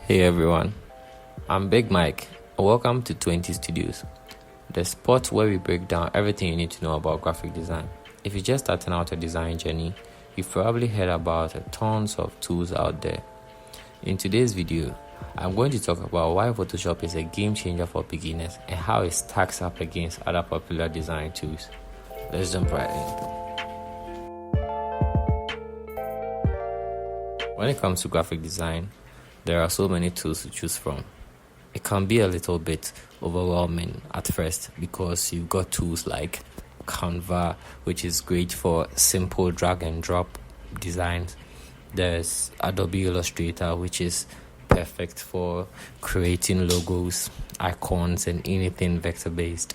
Hey everyone, I'm Big Mike. Welcome to 20 Studios, the spot where we break down everything you need to know about graphic design. If you're just starting out a design journey, you've probably heard about tons of tools out there. In today's video, I'm going to talk about why Photoshop is a game changer for beginners and how it stacks up against other popular design tools. Let's jump right in. When it comes to graphic design, there are so many tools to choose from. It can be a little bit overwhelming at first because you've got tools like Canva, which is great for simple drag and drop designs. There's Adobe Illustrator, which is perfect for creating logos, icons, and anything vector based.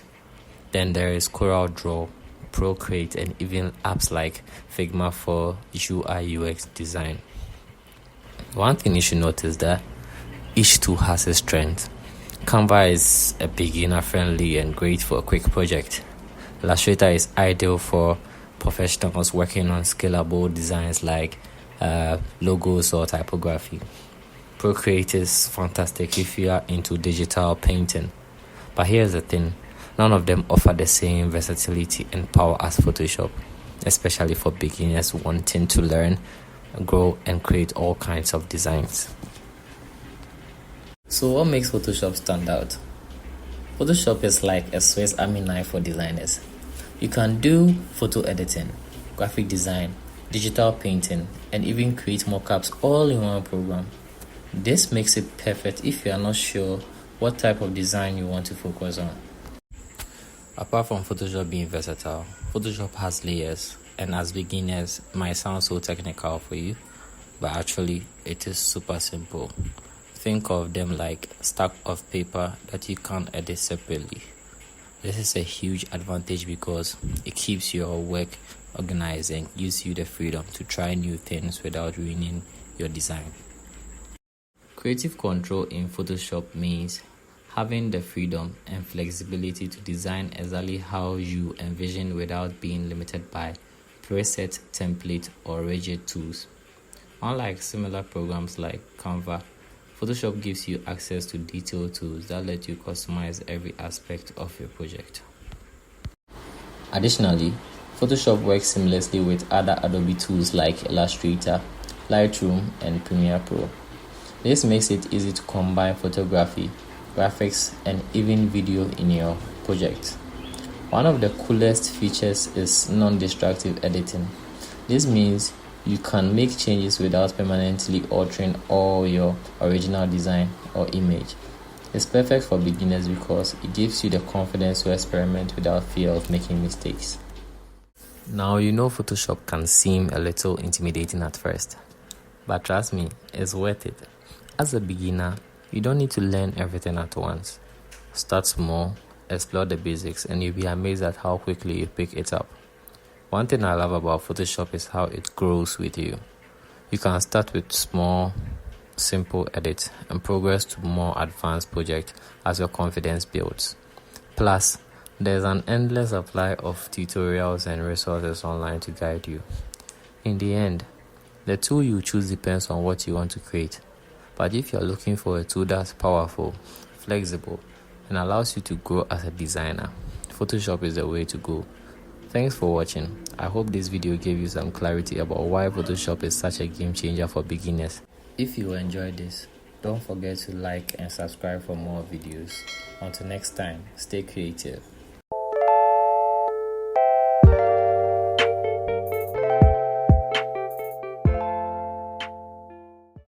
Then there is CorelDRAW, Procreate, and even apps like Figma for UI UX design. One thing you should notice is that each tool has its strength. Canva is a beginner-friendly and great for a quick project. Illustrator is ideal for professionals working on scalable designs like logos or typography. Procreate is fantastic if you are into digital painting. But here's the thing, none of them offer the same versatility and power as Photoshop, especially for beginners wanting to learn, grow, and create all kinds of designs. So what makes Photoshop stand out? Photoshop is like a Swiss Army knife for designers. You can do photo editing, graphic design, digital painting, and even create mockups all in one program. This makes it perfect if you are not sure what type of design you want to focus on. Apart from Photoshop being versatile, Photoshop has layers, and as beginners, it might sound so technical for you, but actually it is super simple. Think of them like a stack of paper that you can edit separately. This is a huge advantage because it keeps your work organized and gives you the freedom to try new things without ruining your design. Creative control in Photoshop means having the freedom and flexibility to design exactly how you envision without being limited by preset, template, or rigid tools. Unlike similar programs like Canva, Photoshop gives you access to detailed tools that let you customize every aspect of your project. Additionally, Photoshop works seamlessly with other Adobe tools like Illustrator, Lightroom, and Premiere Pro. This makes it easy to combine photography, graphics, and even video in your project. One of the coolest features is non-destructive editing. This means you can make changes without permanently altering all your original design or image. It's perfect for beginners because it gives you the confidence to experiment without fear of making mistakes. Now you know Photoshop can seem a little intimidating at first, but trust me, it's worth it. As a beginner, you don't need to learn everything at once. Start small, explore the basics, and you'll be amazed at how quickly you pick it up. One thing I love about Photoshop is how it grows with you. You can start with small, simple edits and progress to more advanced projects as your confidence builds. Plus, there's an endless supply of tutorials and resources online to guide you. In the end, the tool you choose depends on what you want to create. But if you're looking for a tool that's powerful, flexible, and allows you to grow as a designer, Photoshop is the way to go. Thanks for watching. I hope this video gave you some clarity about why Photoshop is such a game changer for beginners. If you enjoyed this, don't forget to like and subscribe for more videos. Until next time, stay creative.